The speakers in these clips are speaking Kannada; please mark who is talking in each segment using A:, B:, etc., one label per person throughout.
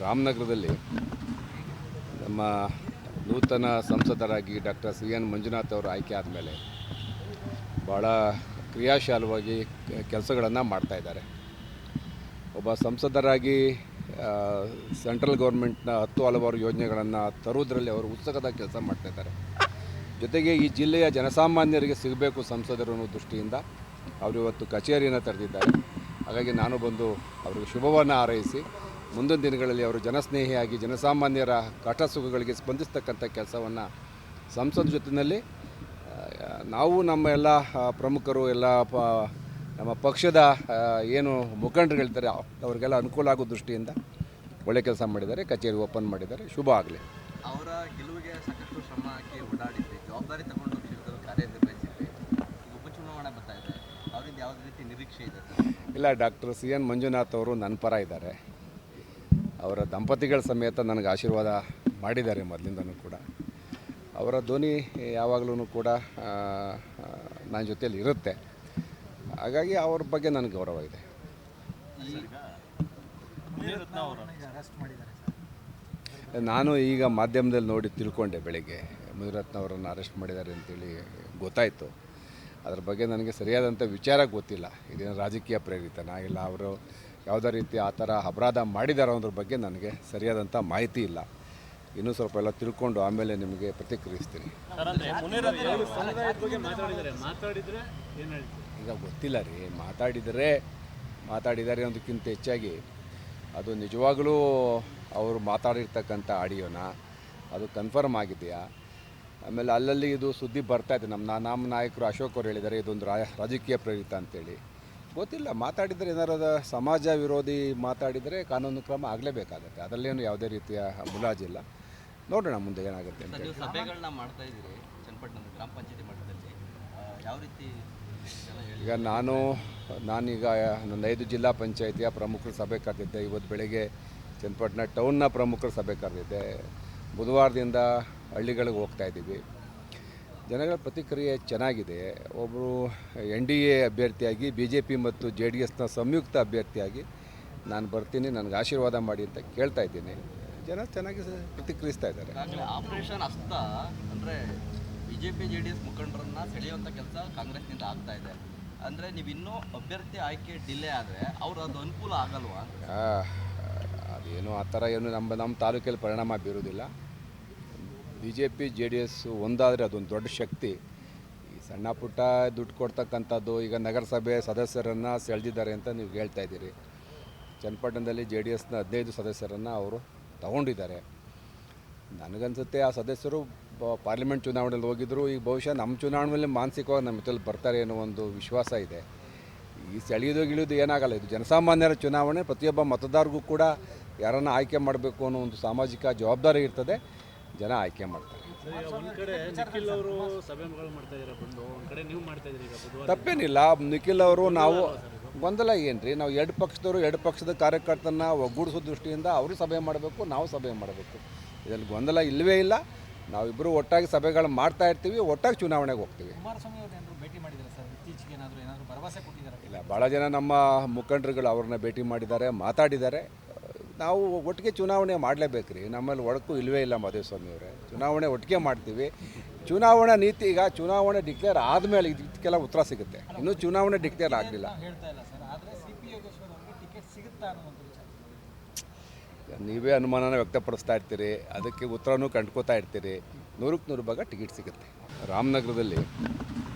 A: ರಾಮನಗರದಲ್ಲಿ ನಮ್ಮ ನೂತನ ಸಂಸದರಾಗಿ ಡಾಕ್ಟರ್ ಸಿ ಎನ್ ಮಂಜುನಾಥ್ ಅವರು ಆಯ್ಕೆ ಆದಮೇಲೆ ಭಾಳ ಕ್ರಿಯಾಶೀಲವಾಗಿ ಕೆಲಸಗಳನ್ನು ಮಾಡ್ತಾಯಿದ್ದಾರೆ. ಒಬ್ಬ ಸಂಸದರಾಗಿ ಸೆಂಟ್ರಲ್ ಗೌರ್ಮೆಂಟ್ನ 10 ಹಲವಾರು ಯೋಜನೆಗಳನ್ನು ತರುವುದರಲ್ಲಿ ಅವರು ಉತ್ಸುಕದ ಕೆಲಸ ಮಾಡ್ತಾಯಿದ್ದಾರೆ. ಜೊತೆಗೆ ಈ ಜಿಲ್ಲೆಯ ಜನಸಾಮಾನ್ಯರಿಗೆ ಸಿಗಬೇಕು ಸಂಸದರು ಅನ್ನೋ ದೃಷ್ಟಿಯಿಂದ ಅವರು ಇವತ್ತು ಕಚೇರಿಯನ್ನು ತೆರೆದಿದ್ದಾರೆ. ಹಾಗಾಗಿ ನಾನು ಬಂದು ಅವರಿಗೆ ಶುಭವನ್ನು ಹಾರೈಸಿ ಮುಂದಿನ ದಿನಗಳಲ್ಲಿ ಅವರು ಜನಸ್ನೇಹಿಯಾಗಿ ಜನಸಾಮಾನ್ಯರ ಕಷ್ಟ ಸುಖಗಳಿಗೆ ಸ್ಪಂದಿಸ್ತಕ್ಕಂಥ ಕೆಲಸವನ್ನು ಸಂಸದ ಜೊತೆಯಲ್ಲಿ ನಾವು ನಮ್ಮ ಎಲ್ಲ ಪ್ರಮುಖರು ಎಲ್ಲ ನಮ್ಮ ಪಕ್ಷದ ಏನು ಮುಖಂಡರುಗಳಿದ್ದಾರೆ ಅವರಿಗೆಲ್ಲ ಅನುಕೂಲ ಆಗೋ ದೃಷ್ಟಿಯಿಂದ ಒಳ್ಳೆ ಕೆಲಸ ಮಾಡಿದ್ದಾರೆ. ಕಚೇರಿ ಓಪನ್ ಮಾಡಿದ್ದಾರೆ. ಶುಭ ಆಗಲಿ.
B: ಅವರ ಗೆಲುವಿಗೆ ಸಾಕಷ್ಟು ಶ್ರಮ ಹಾಕಿ ಓಡಾಡಿದ್ರಿ, ಜವಾಬ್ದಾರಿ ತಗೊಂಡು ಕ್ಷೇತ್ರದಲ್ಲಿ ಕಾರ್ಯನಿರ್ವಹಿಸಿದ್ರಿ. ಈಗ ಉಪಚುನಾವಣೆ ಬರ್ತಾ ಇದೆ, ಅವರಿಂದ ಯಾವುದೇ ರೀತಿ ನಿರೀಕ್ಷೆ ಇದೆ?
A: ಇಲ್ಲ, ಡಾಕ್ಟರ್ ಸಿ ಎನ್ ಮಂಜುನಾಥ್ ಅವರು ನನ್ನ ಪರ ಇದ್ದಾರೆ. ಅವರ ದಂಪತಿಗಳ ಸಮೇತ ನನಗೆ ಆಶೀರ್ವಾದ ಮಾಡಿದ್ದಾರೆ ಮೊದಲಿಂದನೂ ಕೂಡ. ಅವರ ಧ್ವನಿ ಯಾವಾಗಲೂ ಕೂಡ ನನ್ನ ಜೊತೆಯಲ್ಲಿ ಇರುತ್ತೆ. ಹಾಗಾಗಿ ಅವ್ರ ಬಗ್ಗೆ ನನಗೆ ಗೌರವ ಇದೆ. ನಾನು ಈಗ ಮಾಧ್ಯಮದಲ್ಲಿ ನೋಡಿ ತಿಳ್ಕೊಂಡೆ, ಬೆಳಿಗ್ಗೆ ಮುನಿರತ್ನ ಅವರನ್ನು ಅರೆಸ್ಟ್ ಮಾಡಿದ್ದಾರೆ ಅಂತೇಳಿ ಗೊತ್ತಾಯಿತು. ಅದ್ರ ಬಗ್ಗೆ ನನಗೆ ಸರಿಯಾದಂಥ ವಿಚಾರ ಗೊತ್ತಿಲ್ಲ. ಇದೇನು ರಾಜಕೀಯ ಪ್ರೇರಿತನಾ ಇಲ್ಲ ಅವರು ಯಾವುದೇ ರೀತಿ ಆ ಥರ ಅಪರಾಧ ಮಾಡಿದಾರೋ ಅನ್ನೋದ್ರ ಬಗ್ಗೆ ನನಗೆ ಸರಿಯಾದಂಥ ಮಾಹಿತಿ ಇಲ್ಲ. ಇನ್ನೂ ಸ್ವಲ್ಪ ಎಲ್ಲ ತಿಳ್ಕೊಂಡು ಆಮೇಲೆ ನಿಮಗೆ ಪ್ರತಿಕ್ರಿಯಿಸ್ತೀನಿ. ಈಗ ಗೊತ್ತಿಲ್ಲ ರೀ, ಮಾತಾಡಿದ್ದಾರೆ ಅನ್ನೋದಕ್ಕಿಂತ ಹೆಚ್ಚಾಗಿ ಅದು ನಿಜವಾಗಲೂ ಅವರು ಮಾತಾಡಿರ್ತಕ್ಕಂಥ ಆಡಿಯೋನ ಅದು ಕನ್ಫರ್ಮ್ ಆಗಿದೆಯಾ? ಆಮೇಲೆ ಅಲ್ಲಲ್ಲಿ ಇದು ಸುದ್ದಿ ಬರ್ತಾಯಿದೆ. ನಮ್ಮ ನಾಯಕರು ಅಶೋಕ್ ಅವರು ಹೇಳಿದ್ದಾರೆ ಇದೊಂದು ರಾಜಕೀಯ ಪ್ರೇರಿತ ಅಂತೇಳಿ. ಗೊತ್ತಿಲ್ಲ, ಮಾತಾಡಿದರೆ ಏನಾರು ಸಮಾಜ ವಿರೋಧಿ ಮಾತಾಡಿದರೆ ಕಾನೂನು ಕ್ರಮ ಆಗಲೇಬೇಕಾಗತ್ತೆ. ಅದರಲ್ಲೇನು ಯಾವುದೇ ರೀತಿಯ ಮುಲಾಜಿಲ್ಲ. ನೋಡೋಣ ಮುಂದೆ ಏನಾಗುತ್ತೆ ಅಂತ.
B: ನೀವು ಸಭೆಗಳನ್ನ ಮಾಡ್ತಾ ಇದ್ದೀರಿ ಚನ್ನಪಟ್ಟಣ ಗ್ರಾಮ ಪಂಚಾಯತಿ ಮಟ್ಟದಲ್ಲಿ, ಯಾವ ರೀತಿ?
A: ಈಗ ನಾನೀಗ ನನ್ನ 5 ಜಿಲ್ಲಾ ಪಂಚಾಯತಿಯ ಪ್ರಮುಖರ ಸಭೆ ಕರೆದಿದ್ದೆ. ಇವತ್ತು ಬೆಳಗ್ಗೆ ಚನ್ನಪಟ್ಟಣ ಟೌನ್ನ ಪ್ರಮುಖರ ಸಭೆ ಕರೆದಿದ್ದೆ. ಬುಧವಾರದಿಂದ ಹಳ್ಳಿಗಳಿಗೆ ಹೋಗ್ತಾಯಿದ್ದೀವಿ. ಜನಗಳ ಪ್ರತಿಕ್ರಿಯೆ ಚೆನ್ನಾಗಿದೆ. ಒಬ್ಬರು NDA ಅಭ್ಯರ್ಥಿಯಾಗಿ BJP ಮತ್ತು JDSನ ಸಂಯುಕ್ತ ಅಭ್ಯರ್ಥಿಯಾಗಿ ನಾನು ಬರ್ತೀನಿ, ನನಗೆ ಆಶೀರ್ವಾದ ಮಾಡಿ ಅಂತ ಕೇಳ್ತಾ ಇದ್ದೀನಿ. ಜನ ಚೆನ್ನಾಗಿ ಪ್ರತಿಕ್ರಿಯಿಸ್ತಾ ಇದ್ದಾರೆ.
B: ಆಪರೇಷನ್ ಹಸ್ತ ಅಂದರೆ BJP JDS ಮುಖಂಡರನ್ನ ಸೆಳೆಯುವಂಥ ಕೆಲಸ ಕಾಂಗ್ರೆಸ್ನಿಂದ ಆಗ್ತಾ ಇದೆ. ಅಂದರೆ ನೀವು ಇನ್ನೂ ಅಭ್ಯರ್ಥಿ ಆಯ್ಕೆ ಡಿಲೇ ಆದರೆ ಅವರು ಅದು ಅನುಕೂಲ ಆಗಲ್ವಾ?
A: ಅದೇನು ಆ ಥರ ಏನು ನಮ್ಮ ತಾಲೂಕಲ್ಲಿ ಪರಿಣಾಮ ಬೀರೋದಿಲ್ಲ. BJP JDS ಒಂದಾದರೆ ಅದೊಂದು ದೊಡ್ಡ ಶಕ್ತಿ. ಈ ಸಣ್ಣ ಪುಟ್ಟ ದುಡ್ಡು ಕೊಡ್ತಕ್ಕಂಥದ್ದು, ಈಗ ನಗರಸಭೆ ಸದಸ್ಯರನ್ನು ಸೆಳೆದಿದ್ದಾರೆ ಅಂತ ನೀವು ಹೇಳ್ತಾ ಇದ್ದೀರಿ. ಚನ್ನಪಟ್ಟಣದಲ್ಲಿ JDSನ 15 ಸದಸ್ಯರನ್ನು ಅವರು ತಗೊಂಡಿದ್ದಾರೆ. ನನಗನ್ಸುತ್ತೆ ಆ ಸದಸ್ಯರು ಪಾರ್ಲಿಮೆಂಟ್ ಚುನಾವಣೆಯಲ್ಲಿ ಹೋಗಿದ್ದರು. ಈಗ ಬಹುಶಃ ನಮ್ಮ ಚುನಾವಣೆಯಲ್ಲಿ ಮಾನಸಿಕವಾಗಿ ನಮ್ಮ ಜೊತೆಲಿ ಬರ್ತಾರೆ ಅನ್ನೋ ಒಂದು ವಿಶ್ವಾಸ ಇದೆ. ಈ ಸೆಳೆಯೋದು ಏನಾಗಲ್ಲ. ಇದು ಜನಸಾಮಾನ್ಯರ ಚುನಾವಣೆ. ಪ್ರತಿಯೊಬ್ಬ ಮತದಾರರಿಗೂ ಕೂಡ ಯಾರನ್ನು ಆಯ್ಕೆ ಮಾಡಬೇಕು ಅನ್ನೋ ಒಂದು ಸಾಮಾಜಿಕ ಜವಾಬ್ದಾರಿ ಇರ್ತದೆ. ಜನ ಆಯ್ಕೆ ಮಾಡ್ತಾರೆ. ತಪ್ಪೇನಿಲ್ಲ. ನಿಖಿಲ್ ಅವರು ನಾವು ಗೊಂದಲ ಏನು ರೀ, ನಾವು 2 ಪಕ್ಷದವರು 2 ಪಕ್ಷದ ಕಾರ್ಯಕರ್ತರನ್ನ ಒಗ್ಗೂಡಿಸೋ ದೃಷ್ಟಿಯಿಂದ ಅವರು ಸಭೆ ಮಾಡಬೇಕು, ನಾವು ಸಭೆ ಮಾಡಬೇಕು. ಇದರಲ್ಲಿ ಗೊಂದಲ ಇಲ್ಲವೇ ಇಲ್ಲ. ನಾವಿಬ್ಬರು ಒಟ್ಟಾಗಿ ಸಭೆಗಳು ಮಾಡ್ತಾ ಇರ್ತೀವಿ, ಒಟ್ಟಾಗಿ ಚುನಾವಣೆಗೆ ಹೋಗ್ತೀವಿ. ಇಲ್ಲ, ಭಾಳ ಜನ ನಮ್ಮ ಮುಖಂಡರುಗಳು ಅವ್ರನ್ನ ಭೇಟಿ ಮಾಡಿದ್ದಾರೆ, ಮಾತಾಡಿದ್ದಾರೆ. ನಾವು ಒಟ್ಟಿಗೆ ಚುನಾವಣೆ ಮಾಡಲೇಬೇಕು ರೀ. ನಮ್ಮಲ್ಲಿ ಒಡಕು ಇಲ್ಲವೇ ಇಲ್ಲ ಮಾದೇವಸ್ವಾಮಿ ಅವರೇ. ಚುನಾವಣೆ ಒಟ್ಟಿಗೆ ಮಾಡ್ತೀವಿ. ಚುನಾವಣಾ ನೀತಿ ಈಗ ಚುನಾವಣೆ ಡಿಕ್ಲೇರ್ ಆದಮೇಲೆ ಇದಕ್ಕೆಲ್ಲ ಉತ್ತರ ಸಿಗುತ್ತೆ. ಇನ್ನೂ ಚುನಾವಣೆ ಡಿಕ್ಲೇರ್ ಆಗಲಿಲ್ಲ. ನೀವೇ ಅನುಮಾನನ ವ್ಯಕ್ತಪಡಿಸ್ತಾ ಇರ್ತೀರಿ, ಅದಕ್ಕೆ ಉತ್ತರನೂ ಕಂಡ್ಕೋತಾ ಇರ್ತೀರಿ. 100ಕ್ಕೆ 100 ಭಾಗ ಟಿಕೆಟ್ ಸಿಗುತ್ತೆ. ರಾಮನಗರದಲ್ಲಿ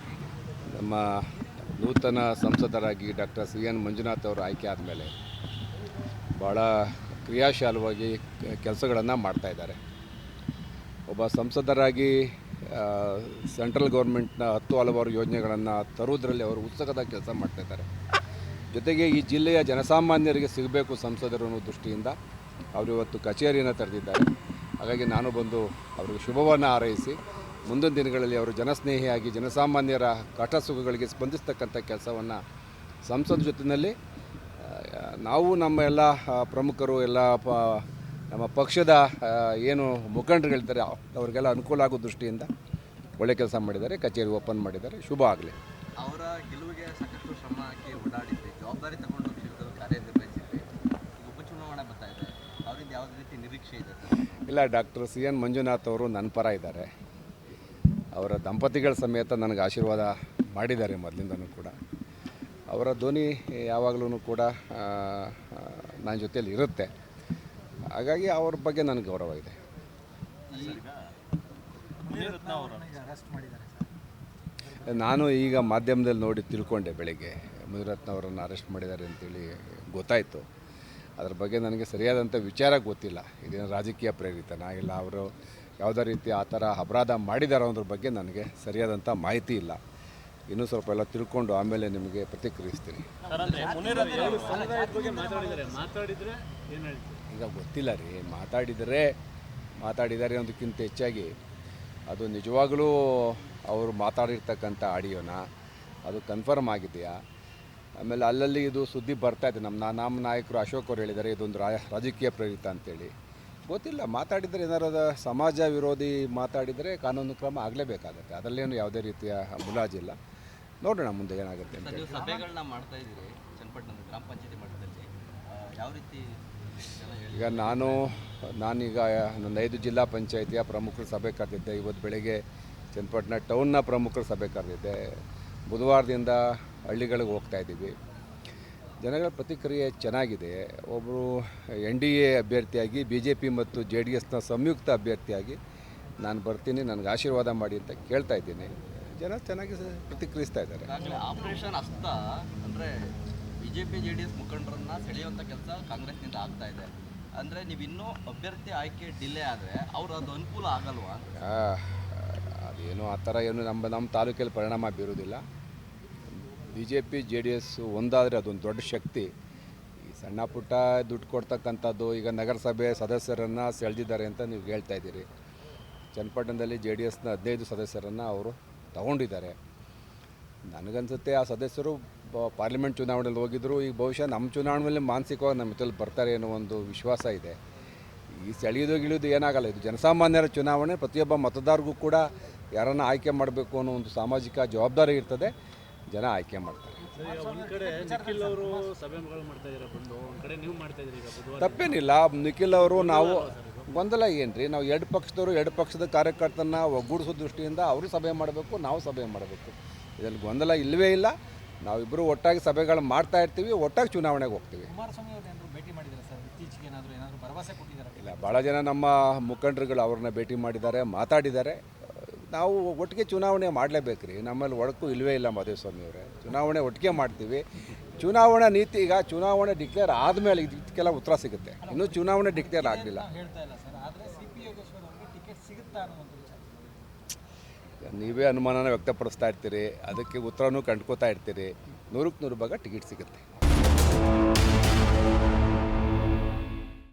A: ನಮ್ಮ ನೂತನ ಸಂಸದರಾಗಿ ಡಾಕ್ಟರ್ ಸಿ ಎನ್ ಮಂಜುನಾಥ್ ಅವರು ಆಯ್ಕೆ ಆದಮೇಲೆ ಭಾಳ ಕ್ರಿಯಾಶೀಲವಾಗಿ ಕೆಲಸಗಳನ್ನು ಮಾಡ್ತಾಯಿದ್ದಾರೆ. ಒಬ್ಬ ಸಂಸದರಾಗಿ ಸೆಂಟ್ರಲ್ ಗೌರ್ಮೆಂಟ್ನ 10 ಹಲವಾರು ಯೋಜನೆಗಳನ್ನು ತರುವುದರಲ್ಲಿ ಅವರು ಉತ್ಸುಕದ ಕೆಲಸ ಮಾಡ್ತಾಯಿದ್ದಾರೆ. ಜೊತೆಗೆ ಈ ಜಿಲ್ಲೆಯ ಜನಸಾಮಾನ್ಯರಿಗೆ ಸಿಗಬೇಕು ಸಂಸದರು ಅನ್ನೋ ದೃಷ್ಟಿಯಿಂದ ಅವರು ಇವತ್ತು ಕಚೇರಿಯನ್ನು ತೆರೆದಿದ್ದಾರೆ. ಹಾಗಾಗಿ ನಾನು ಬಂದು ಅವರಿಗೆ ಶುಭವನ್ನು ಹಾರೈಸಿ ಮುಂದಿನ ದಿನಗಳಲ್ಲಿ ಅವರು ಜನಸ್ನೇಹಿಯಾಗಿ ಜನಸಾಮಾನ್ಯರ ಕಷ್ಟ ಸುಖಗಳಿಗೆ ಸ್ಪಂದಿಸ್ತಕ್ಕಂಥ ಕೆಲಸವನ್ನು ಸಂಸದ ಜೊತೆಯಲ್ಲಿ ನಾವು ನಮ್ಮ ಎಲ್ಲ ಪ್ರಮುಖರು ಎಲ್ಲ ನಮ್ಮ ಪಕ್ಷದ ಏನು ಮುಖಂಡರುಗಳಿದ್ದಾರೆ ಅವರಿಗೆಲ್ಲ ಅನುಕೂಲ ಆಗೋ ದೃಷ್ಟಿಯಿಂದ ಒಳ್ಳೆ ಕೆಲಸ ಮಾಡಿದ್ದಾರೆ. ಕಚೇರಿ ಓಪನ್ ಮಾಡಿದ್ದಾರೆ. ಶುಭ ಆಗಲಿ.
B: ಅವರ ಗೆಲುವಿಗೆ ಸಾಕಷ್ಟು ಶ್ರಮ ಹಾಕಿ ಓಡಾಡಿದ್ರಿ, ಜವಾಬ್ದಾರಿ ತಗೊಂಡು ಕ್ಷೇತ್ರದಲ್ಲಿ ಕಾರ್ಯನಿರ್ವಹಿಸಿದ್ರಿ. ಈಗ ಉಪಚುನಾವಣೆ ಬರ್ತಾ ಇದೆ, ಅವರಿಂದ ಯಾವ ರೀತಿ ನಿರೀಕ್ಷೆ ಇದೆ ಸರ್?
A: ಇಲ್ಲ, ಡಾಕ್ಟರ್ ಸಿ ಎನ್ ಮಂಜುನಾಥ್ ಅವರು ನನ್ನ ಪರ ಇದ್ದಾರೆ. ಅವರ ದಂಪತಿಗಳ ಸಮೇತ ನನಗೆ ಆಶೀರ್ವಾದ ಮಾಡಿದ್ದಾರೆ ಮೊದಲಿಂದನೂ ಕೂಡ. ಅವರ ಧ್ವನಿ ಯಾವಾಗಲೂ ಕೂಡ ನನ್ನ ಜೊತೆಯಲ್ಲಿ ಇರುತ್ತೆ. ಹಾಗಾಗಿ ಅವ್ರ ಬಗ್ಗೆ ನನಗೆ ಗೌರವ ಇದೆ. ನಾನು ಈಗ ಮಾಧ್ಯಮದಲ್ಲಿ ನೋಡಿ ತಿಳ್ಕೊಂಡೆ ಬೆಳಿಗ್ಗೆ ಮುನಿರತ್ನ ಅವರನ್ನು ಅರೆಸ್ಟ್ ಮಾಡಿದ್ದಾರೆ ಅಂತೇಳಿ ಗೊತ್ತಾಯಿತು. ಅದ್ರ ಬಗ್ಗೆ ನನಗೆ ಸರಿಯಾದಂಥ ವಿಚಾರ ಗೊತ್ತಿಲ್ಲ. ಇದೇನು ರಾಜಕೀಯ ಪ್ರೇರಿತನಾ ಇಲ್ಲ ಅವರು ಯಾವುದೇ ರೀತಿ ಆ ಥರ ಅಪರಾಧ ಮಾಡಿದಾರೋ ಅನ್ನೋದ್ರ ಬಗ್ಗೆ ನನಗೆ ಸರಿಯಾದಂಥ ಮಾಹಿತಿ ಇಲ್ಲ. ಇನ್ನೂ ಸ್ವಲ್ಪ ಎಲ್ಲ ತಿಳ್ಕೊಂಡು ಆಮೇಲೆ ನಿಮಗೆ ಪ್ರತಿಕ್ರಿಯಿಸ್ತೀನಿ. ಈಗ ಗೊತ್ತಿಲ್ಲ ರೀ, ಮಾತಾಡಿದ್ದಾರೆ ಅನ್ನೋದಕ್ಕಿಂತ ಹೆಚ್ಚಾಗಿ ಅದು ನಿಜವಾಗಲೂ ಅವರು ಮಾತಾಡಿರ್ತಕ್ಕಂಥ ಆಡಿಯೋನ ಅದು ಕನ್ಫರ್ಮ್ ಆಗಿದೆಯಾ? ಆಮೇಲೆ ಅಲ್ಲಲ್ಲಿ ಇದು ಸುದ್ದಿ ಬರ್ತಾಯಿದೆ. ನಮ್ಮ ನಾಯಕರು ಅಶೋಕ್ ಅವರು ಹೇಳಿದ್ದಾರೆ ಇದೊಂದು ರಾಜಕೀಯ ಪ್ರೇರಿತ ಅಂತೇಳಿ. ಗೊತ್ತಿಲ್ಲ, ಮಾತಾಡಿದರೆ ಏನಾರು ಸಮಾಜ ವಿರೋಧಿ ಮಾತಾಡಿದರೆ ಕಾನೂನು ಕ್ರಮ ಆಗಲೇಬೇಕಾಗತ್ತೆ. ಅದರಲ್ಲೇನು ಯಾವುದೇ ರೀತಿಯ ಮುಲಾಜಿಲ್ಲ. ನೋಡೋಣ ಮುಂದೆ ಏನಾಗುತ್ತೆ ಅಂತ.
B: ನೀವು ಸಭೆಗಳನ್ನ ಮಾಡ್ತಾ ಇದ್ದೀರಿ ಚನ್ನಪಟ್ಟಣದ ಗ್ರಾಮ ಪಂಚಾಯತಿ ಮಟ್ಟದಲ್ಲಿ, ಯಾವ ರೀತಿ ಜನ ಹೇಳಿ?
A: ಈಗ ನಾನೀಗ ನನ್ನ 5 ಜಿಲ್ಲಾ ಪಂಚಾಯಿತಿಯ ಪ್ರಮುಖರ ಸಭೆ ಕರೆದಿದ್ದೆ. ಇವತ್ತು ಬೆಳಗ್ಗೆ ಚನ್ನಪಟ್ಟಣ ಟೌನ್ನ ಪ್ರಮುಖರ ಸಭೆ ಕರೆದಿದ್ದೆ. ಬುಧವಾರದಿಂದ ಹಳ್ಳಿಗಳಿಗೆ ಹೋಗ್ತಾ ಇದ್ದೀವಿ. ಜನಗಳ ಪ್ರತಿಕ್ರಿಯೆ ಚೆನ್ನಾಗಿದೆ. ಒಬ್ಬರು NDA ಅಭ್ಯರ್ಥಿಯಾಗಿ BJP ಮತ್ತು JDSನ ಸಂಯುಕ್ತ ಅಭ್ಯರ್ಥಿಯಾಗಿ ನಾನು ಬರ್ತೀನಿ, ನನಗೆ ಆಶೀರ್ವಾದ ಮಾಡಿ ಅಂತ ಕೇಳ್ತಾ ಇದ್ದೀನಿ. ಜನ ಚೆನ್ನಾಗಿ ಪ್ರತಿಕ್ರಿಯಿಸ್ತಾ ಇದ್ದಾರೆ.
B: ಈಗಾಗಲೇ ಆಪರೇಷನ್ ಹಸ್ತ ಅಂದರೆ BJP JDS ಮುಖಂಡರನ್ನ ಸೆಳೆಯುವಂಥ ಕೆಲಸ ಕಾಂಗ್ರೆಸ್ನಿಂದ ಆಗ್ತಾ ಇದೆ. ಅಂದರೆ ನೀವು ಇನ್ನೂ ಅಭ್ಯರ್ಥಿ ಆಯ್ಕೆ ಡಿಲೇ ಆದರೆ ಅವ್ರು ಅದು ಅನುಕೂಲ ಆಗಲ್ವಾ?
A: ಅದೇನು ಆ ಥರ ಏನು ನಮ್ಮ ತಾಲೂಕಲ್ಲಿ ಪರಿಣಾಮ ಬೀರೋದಿಲ್ಲ. BJP JDS ಒಂದಾದರೆ ಅದೊಂದು ದೊಡ್ಡ ಶಕ್ತಿ. ಈ ಸಣ್ಣ ಪುಟ್ಟ ದುಡ್ಡು ಕೊಡ್ತಕ್ಕಂಥದ್ದು, ಈಗ ನಗರಸಭೆ ಸದಸ್ಯರನ್ನು ಸೆಳೆದಿದ್ದಾರೆ ಅಂತ ನೀವು ಹೇಳ್ತಾ ಇದ್ದೀರಿ. ಚನ್ನಪಟ್ಟಣದಲ್ಲಿ JDSನ 15 ಸದಸ್ಯರನ್ನು ಅವರು ತಗೊಂಡಿದ್ದಾರೆ. ನನಗನ್ಸುತ್ತೆ ಆ ಸದಸ್ಯರು ಪಾರ್ಲಿಮೆಂಟ್ ಚುನಾವಣೆಯಲ್ಲಿ ಹೋಗಿದ್ದರು. ಈಗ ಬಹುಶಃ ನಮ್ಮ ಚುನಾವಣೆಯಲ್ಲಿ ಮಾನಸಿಕವಾಗಿ ನಮ್ಮ ಜೊತೆಲಿ ಬರ್ತಾರೆ ಅನ್ನೋ ಒಂದು ವಿಶ್ವಾಸ ಇದೆ. ಈ ಸೆಳೆಯೋದು ಏನಾಗಲ್ಲ. ಇದು ಜನಸಾಮಾನ್ಯರ ಚುನಾವಣೆ. ಪ್ರತಿಯೊಬ್ಬ ಮತದಾರರಿಗೂ ಕೂಡ ಯಾರನ್ನು ಆಯ್ಕೆ ಮಾಡಬೇಕು ಅನ್ನೋ ಒಂದು ಸಾಮಾಜಿಕ ಜವಾಬ್ದಾರಿ ಇರ್ತದೆ. ಜನ ಆಯ್ಕೆ ಮಾಡ್ತಾರೆ.
C: ಒಂದು ಕಡೆ ನಿಖಿಲ್ ಅವರು ಸಭೆಗಳು ಮಾಡ್ತಾ ಇದ್ದಾರೆ ಬಂದು, ಒಂದು ಕಡೆ ನೀವು ಮಾಡ್ತಾ ಇದ್ದೀರಿ. ಈಗ ಬುಧವಾರ
A: ತಪ್ಪೇನಿಲ್ಲ. ನಿಖಿಲ್ ಅವರು ನಾವು ಗೊಂದಲ ಏನ್ರಿ, ನಾವು 2 ಪಕ್ಷದವರು 2 ಪಕ್ಷದ ಕಾರ್ಯಕರ್ತರನ್ನ ಒಗ್ಗೂಡಿಸೋ ದೃಷ್ಟಿಯಿಂದ ಅವರು ಸಭೆ ಮಾಡಬೇಕು, ನಾವು ಸಭೆ ಮಾಡಬೇಕು. ಇದರಲ್ಲಿ ಗೊಂದಲ ಇಲ್ಲವೇ ಇಲ್ಲ. ನಾವಿಬ್ಬರು ಒಟ್ಟಾಗಿ ಸಭೆಗಳು ಮಾಡ್ತಾ ಇರ್ತೀವಿ, ಒಟ್ಟಾಗಿ ಚುನಾವಣೆಗೆ ಹೋಗ್ತೀವಿ.
D: ಕುಮಾರಸ್ವಾಮಿ ಅವ್ರನ್ನ ಭೇಟಿ ಮಾಡಿದ್ದಾರೆ ಸರ್, ಇತ್ತೀಚೆಗೆ ಏನಾದರೂ ಭರವಸೆ ಕೊಟ್ಟಿದ್ದಾರೆ?
A: ಇಲ್ಲ, ಭಾಳ ಜನ ನಮ್ಮ ಮುಖಂಡರುಗಳು ಅವ್ರನ್ನ ಭೇಟಿ ಮಾಡಿದ್ದಾರೆ, ಮಾತಾಡಿದ್ದಾರೆ. ನಾವು ಒಟ್ಟಿಗೆ ಚುನಾವಣೆ ಮಾಡಲೇಬೇಕು ರೀ. ನಮ್ಮಲ್ಲಿ ಒಡಕು ಇಲ್ಲವೇ ಇಲ್ಲ ಮಾಧುಸ್ವಾಮಿ ಅವರೇ. ಚುನಾವಣೆ ಒಟ್ಟಿಗೆ ಮಾಡ್ತೀವಿ. ಚುನಾವಣಾ ನೀತಿ ಈಗ ಚುನಾವಣೆ ಡಿಕ್ಲೇರ್ ಆದಮೇಲೆ ಇದಕ್ಕೆಲ್ಲ ಉತ್ತರ ಸಿಗುತ್ತೆ. ಇನ್ನೂ ಚುನಾವಣೆ ಡಿಕ್ಲೇರ್ ಆಗಲಿಲ್ಲ.
D: ಹೇಳ್ತಾ ಇಲ್ಲ ಸರ್, ಆದರೆ CP ಯೋಗೇಶ್ವರ್ ಅವರಿಗೆ ಟಿಕೆಟ್ ಸಿಗುತ್ತಾ ಅನ್ನುವಂಥ ವಿಚಾರ
A: ನೀವೇ ಅನುಮಾನನ ವ್ಯಕ್ತಪಡಿಸ್ತಾ ಇರ್ತೀರಿ, ಅದಕ್ಕೆ ಉತ್ತರನೂ ಕಂಡ್ಕೋತಾ ಇರ್ತೀರಿ. 100ಕ್ಕೆ 100 ಭಾಗ ಟಿಕೆಟ್ ಸಿಗುತ್ತೆ.